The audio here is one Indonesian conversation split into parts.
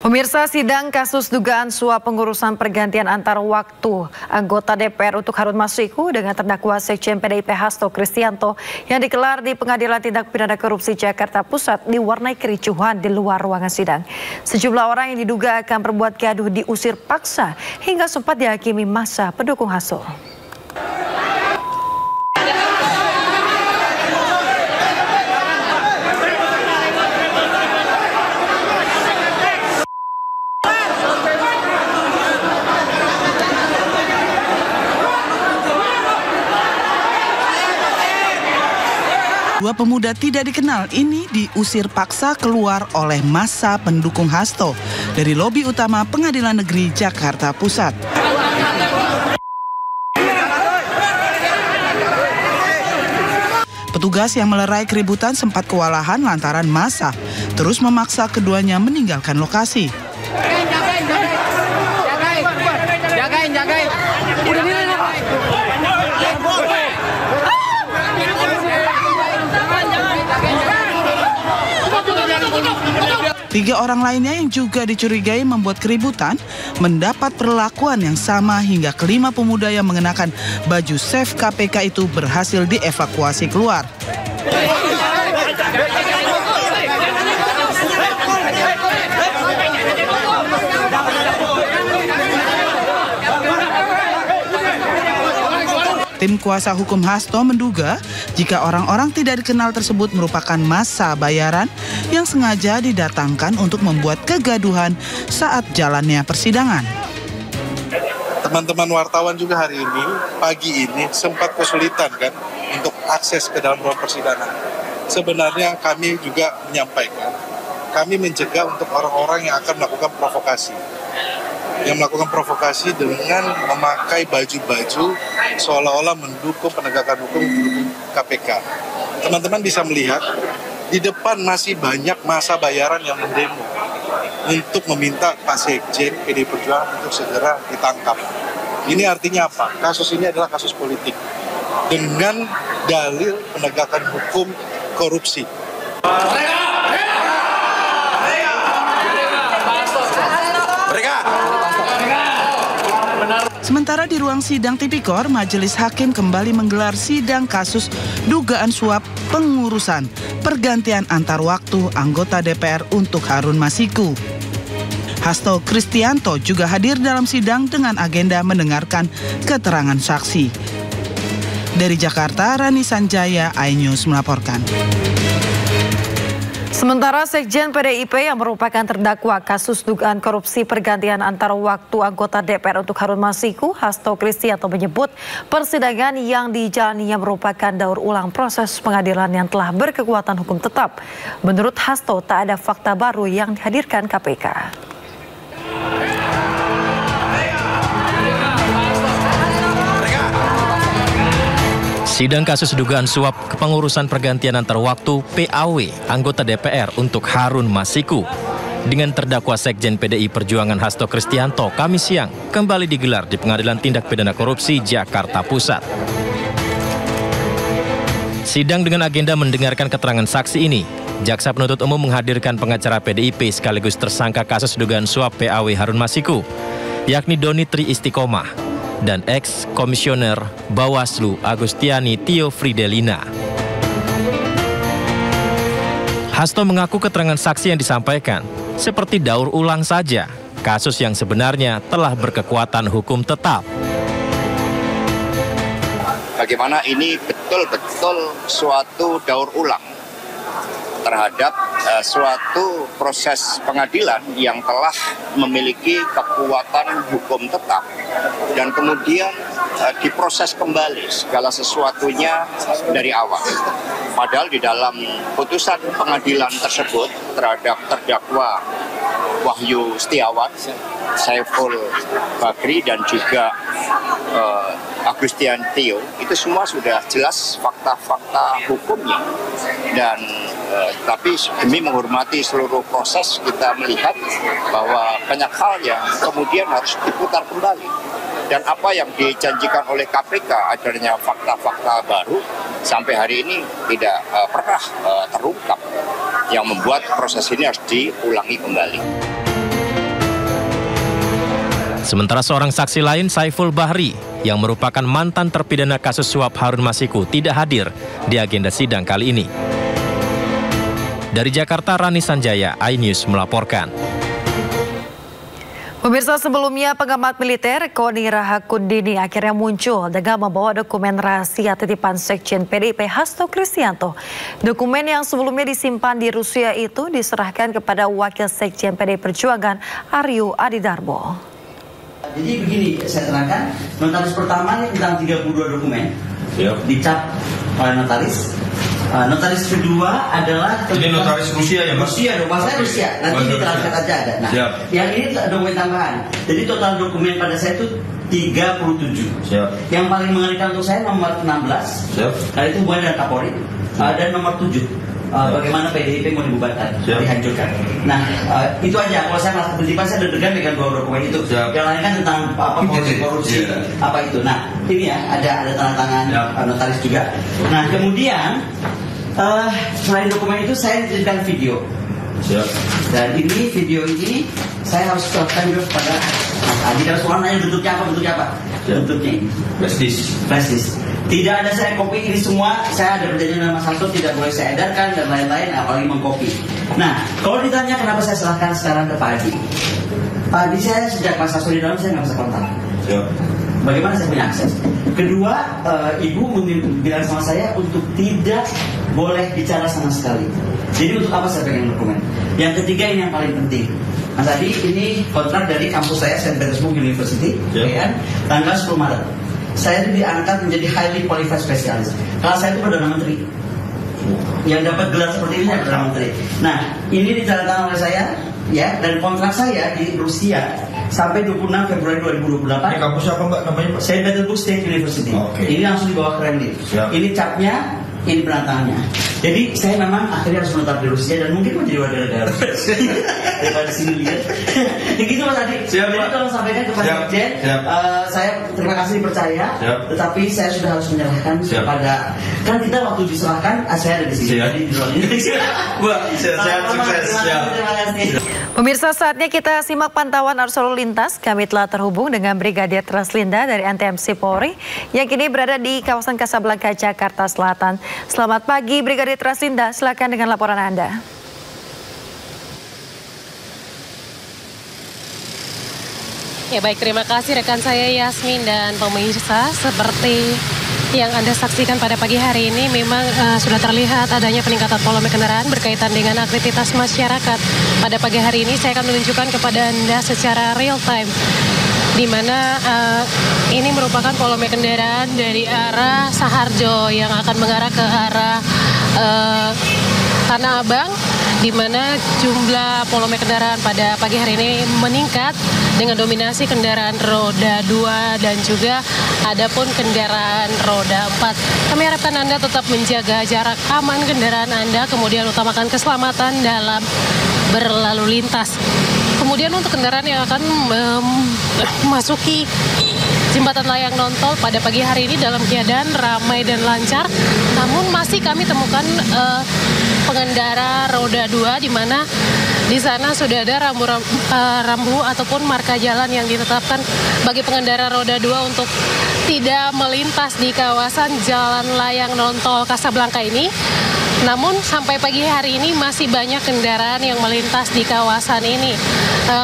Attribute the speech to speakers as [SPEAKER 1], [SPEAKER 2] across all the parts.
[SPEAKER 1] Pemirsa, sidang kasus dugaan suap pengurusan pergantian antar waktu anggota DPR untuk Harun Masiku dengan terdakwa Sekjen PDIP Hasto Kristianto yang digelar di Pengadilan Tindak Pidana Korupsi Jakarta Pusat diwarnai kericuhan di luar ruangan sidang. Sejumlah orang yang diduga akan berbuat gaduh diusir paksa hingga sempat dihakimi massa pendukung Hasto.
[SPEAKER 2] Dua pemuda tidak dikenal ini diusir paksa keluar oleh massa pendukung Hasto dari lobi utama Pengadilan Negeri Jakarta Pusat. Petugas yang melerai keributan sempat kewalahan lantaran massa terus memaksa keduanya meninggalkan lokasi. Jagain. Tiga orang lainnya yang juga dicurigai membuat keributan mendapat perlakuan yang sama hingga kelima pemuda yang mengenakan baju SAFE KPK itu berhasil dievakuasi keluar. Tim kuasa hukum Hasto menduga jika orang-orang tidak dikenal tersebut merupakan massa bayaran yang sengaja didatangkan untuk membuat kegaduhan saat jalannya persidangan.
[SPEAKER 3] Teman-teman wartawan juga hari ini, pagi ini sempat kesulitan kan untuk akses ke dalam ruang persidangan. Sebenarnya kami juga menyampaikan, kami mencegah untuk orang-orang yang akan melakukan provokasi. Yang melakukan provokasi dengan memakai baju-baju seolah-olah mendukung penegakan hukum KPK. Teman-teman bisa melihat di depan masih banyak massa bayaran yang mendemo untuk meminta Pak Sekjen PDI Perjuangan untuk segera ditangkap. Ini artinya apa? Kasus ini adalah kasus politik dengan dalil penegakan hukum korupsi.
[SPEAKER 2] Sementara di ruang sidang Tipikor, Majelis Hakim kembali menggelar sidang kasus dugaan suap pengurusan pergantian antar waktu anggota DPR untuk Harun Masiku. Hasto Kristianto juga hadir dalam sidang dengan agenda mendengarkan keterangan saksi. Dari Jakarta, Rani Sanjaya, iNews melaporkan.
[SPEAKER 1] Sementara Sekjen PDIP yang merupakan terdakwa kasus dugaan korupsi pergantian antar waktu anggota DPR untuk Harun Masiku, Hasto Kristianto menyebut persidangan yang dijalaninya merupakan daur ulang proses pengadilan yang telah berkekuatan hukum tetap. Menurut Hasto, tak ada fakta baru yang dihadirkan KPK.
[SPEAKER 4] Sidang kasus dugaan suap kepengurusan pergantian antar waktu PAW anggota DPR untuk Harun Masiku dengan terdakwa Sekjen PDI Perjuangan Hasto Kristianto Kamis siang kembali digelar di Pengadilan Tindak Pidana Korupsi Jakarta Pusat. Sidang dengan agenda mendengarkan keterangan saksi ini, jaksa penuntut umum menghadirkan pengacara PDIP sekaligus tersangka kasus dugaan suap PAW Harun Masiku, yakni Doni Tri Istiqomah dan ex-komisioner Bawaslu Agustiani Tio Fridelina. Hasto mengaku keterangan saksi yang disampaikan seperti daur ulang saja kasus yang sebenarnya telah berkekuatan hukum tetap.
[SPEAKER 5] Bagaimana ini betul-betul suatu daur ulang terhadap suatu proses pengadilan yang telah memiliki kekuatan hukum tetap dan kemudian diproses kembali segala sesuatunya dari awal. Padahal di dalam putusan pengadilan tersebut terhadap terdakwa Wahyu Setiawan, Saiful Bakri dan juga Agustian Tio, itu semua sudah jelas fakta-fakta hukumnya. Dan tapi demi menghormati seluruh proses, kita melihat bahwa banyak hal yang kemudian harus diputar kembali. Dan apa yang dijanjikan oleh KPK adanya fakta-fakta baru sampai hari ini tidak pernah terungkap, yang membuat proses ini harus diulangi kembali.
[SPEAKER 4] Sementara seorang saksi lain, Saiful Bahri, yang merupakan mantan terpidana kasus suap Harun Masiku, tidak hadir di agenda sidang kali ini. Dari Jakarta, Rani Sanjaya, iNews melaporkan.
[SPEAKER 1] Pemirsa, sebelumnya pengamat militer Koni Rahakundini akhirnya muncul dengan membawa dokumen rahasia titipan Sekjen PDIP Hasto Kristianto. Dokumen yang sebelumnya disimpan di Rusia itu diserahkan kepada Wakil Sekjen PDI Perjuangan Aryo Adidarmo.
[SPEAKER 6] Jadi begini, saya terangkan, notaris pertama ini tentang 32 dokumen, dicap oleh notaris. Notaris kedua adalah
[SPEAKER 7] ini notaris Rusia ya, Mas?
[SPEAKER 6] Rusia, bahasa Rusia. Nanti diterangkan aja ada. Nah, yang ini dokumen tambahan. Jadi total dokumen pada saya itu 37.
[SPEAKER 7] Siap.
[SPEAKER 6] Yang paling mengerikan untuk saya nomor 16.
[SPEAKER 7] Siap.
[SPEAKER 6] Nah, itu hubungan dengan Kapolri. Dan nomor 7. Bagaimana PDIP mau dibubarkan, dihancurkan. Nah, itu aja. Kalau saya merasa ketertiban, saya deg-degan dengan dua dokumen itu. Yang lain kan tentang korupsi, apa itu. Nah, ini ya ada tanda tangan notaris juga. Nah, kemudian selain dokumen itu saya dititipkan video. Dan ini video ini saya harus serahkan juga kepada Mas Adi. Dan soal nanya bentuknya apa? Bentuknya ini. Flash disk. Tidak ada saya copy ini semua. Saya ada perjanjian dengan Mas Hasto, tidak boleh saya edarkan dan lain-lain, apalagi mengcopy. Nah, kalau ditanya kenapa saya serahkan sekarang ke Pak Adi, Pak Adi saya sejak Mas Hasto di dalam saya nggak bisa kontak. Bagaimana saya punya akses? Kedua, Ibu bilang sama saya untuk tidak boleh bicara sama sekali. Jadi untuk apa saya pengen dokumen? Yang ketiga ini yang paling penting. Mas Adi, ini kontrak dari kampus saya, St. Petersburg University, kan? Tanggal 10 Maret. Saya itu diangkat menjadi highly qualified specialist. Kalau saya itu Perdana Menteri. Yang dapat gelar seperti ini saya Perdana Menteri. Nah, ini ditandatangani oleh saya, ya, dan kontrak saya di Rusia sampai 26 Februari 2028.
[SPEAKER 7] Ini kampus apa Mbak namanya Pak?
[SPEAKER 6] St. Petersburg State University. Ini langsung dibawa ke Kremlin. Ini capnya, ini penantangannya. Jadi saya memang akhirnya harus menetap di Rusia dan mungkin menjadi warga negara Rusia. Daripada sini lihat. Begitu Mas Adi. Jadi tolong sampaikan kepada Sekjen. Saya terima kasih dipercaya. Tetapi saya sudah harus menyerahkan kepada. Kan kita waktu diserahkan, saya ada di sini. Jadi di luar ini.
[SPEAKER 7] Sehat, sukses.
[SPEAKER 6] Terima kasih.
[SPEAKER 1] Pemirsa, saatnya kita simak pantauan arus lalu lintas. Kami telah terhubung dengan Brigadir Traslinda dari NTMC Polri yang kini berada di kawasan Kasablanka, Jakarta Selatan. Selamat pagi Brigadir Traslinda, silakan dengan laporan Anda.
[SPEAKER 8] Ya baik, terima kasih rekan saya Yasmin dan pemirsa. Seperti yang Anda saksikan pada pagi hari ini memang sudah terlihat adanya peningkatan volume kendaraan berkaitan dengan aktivitas masyarakat. Pada pagi hari ini saya akan menunjukkan kepada Anda secara real time di mana ini merupakan volume kendaraan dari arah Saharjo yang akan mengarah ke arah Tanah Abang, di mana jumlah volume kendaraan pada pagi hari ini meningkat dengan dominasi kendaraan roda 2 dan juga adapun kendaraan roda 4. Kami harapkan Anda tetap menjaga jarak aman kendaraan Anda, kemudian utamakan keselamatan dalam berlalu lintas. Kemudian untuk kendaraan yang akan memasuki jembatan layang nontol pada pagi hari ini dalam keadaan ramai dan lancar, namun masih kami temukan pengendara roda 2 di mana di sana sudah ada rambu ataupun marka jalan yang ditetapkan bagi pengendara roda 2 untuk tidak melintas di kawasan jalan layang nontol Kasablanka ini. Namun sampai pagi hari ini masih banyak kendaraan yang melintas di kawasan ini.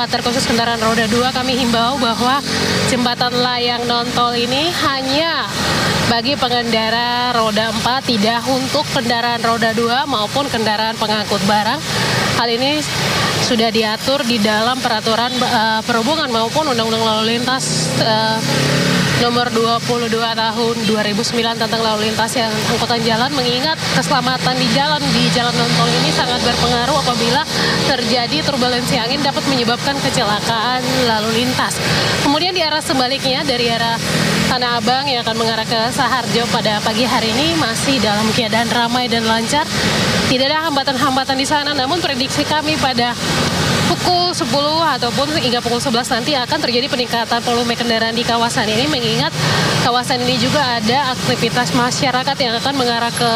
[SPEAKER 8] Terkhusus kendaraan roda 2, kami himbau bahwa jembatan layang nontol ini hanya bagi pengendara roda 4, tidak untuk kendaraan roda 2 maupun kendaraan pengangkut barang. Hal ini sudah diatur di dalam peraturan perhubungan maupun Undang-Undang Lalu Lintas nomor 22 tahun 2009 tentang lalu lintas yang angkutan jalan, mengingat keselamatan di jalan nontol ini sangat berpengaruh apabila terjadi turbulensi angin dapat menyebabkan kecelakaan lalu lintas. Kemudian di arah sebaliknya dari arah Tanah Abang yang akan mengarah ke Saharjo pada pagi hari ini masih dalam keadaan ramai dan lancar. Tidak ada hambatan-hambatan di sana, namun prediksi kami pada pukul 10 ataupun hingga pukul 11 nanti akan terjadi peningkatan volume kendaraan di kawasan ini, mengingat kawasan ini juga ada aktivitas masyarakat yang akan mengarah ke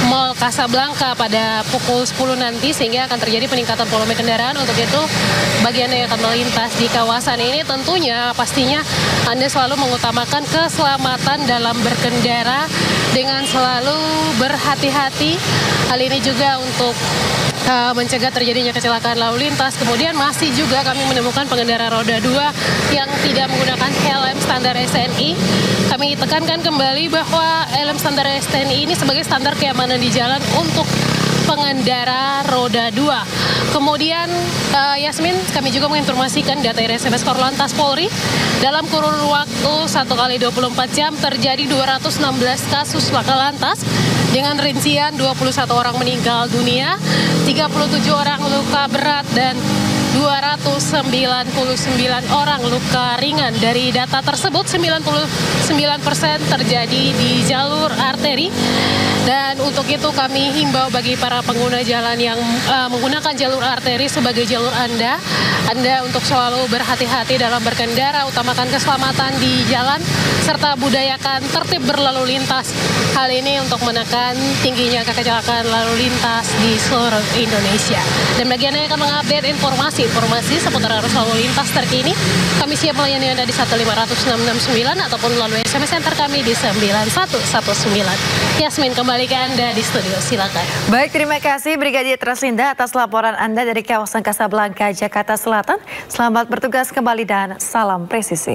[SPEAKER 8] Mall Casablanca pada pukul 10 nanti, sehingga akan terjadi peningkatan volume kendaraan. Untuk itu, bagi Anda yang akan melintas di kawasan ini, tentunya pastinya Anda selalu mengutamakan keselamatan dalam berkendara dengan selalu berhati-hati. Hal ini juga untuk mencegah terjadinya kecelakaan lalu lintas. Kemudian masih juga kami menemukan pengendara roda 2 yang tidak menggunakan helm standar STNI. Kami tekankan kembali bahwa helm standar STNI ini sebagai standar keamanan di jalan untuk pengendara roda 2. Kemudian Yasmin, kami juga menginformasikan data RSMS Korlantas Polri, dalam kurun waktu 1 kali 24 jam terjadi 216 kasus laka lantas dengan rincian 21 orang meninggal dunia, 37 orang luka berat, dan 299 orang luka ringan. Dari data tersebut, 99% terjadi di jalur arteri. Dan untuk itu kami himbau bagi para pengguna jalan yang menggunakan jalur arteri sebagai jalur Anda untuk selalu berhati-hati dalam berkendara, utamakan keselamatan di jalan, serta budayakan tertib berlalu lintas. Hal ini untuk menekan tingginya kecelakaan lalu lintas di seluruh Indonesia. Dan bagi Anda yang akan mengupdate informasi seputar arus lalu lintas terkini, kami siap melayani Anda di 1506669 ataupun melalui SMS Center kami di 9119. Yasmin, kembali ke Anda di studio, silakan.
[SPEAKER 1] Baik, terima kasih Brigadir Traslinda atas laporan Anda dari kawasan Casablanca, Jakarta Selatan. Selamat bertugas kembali dan salam presisi.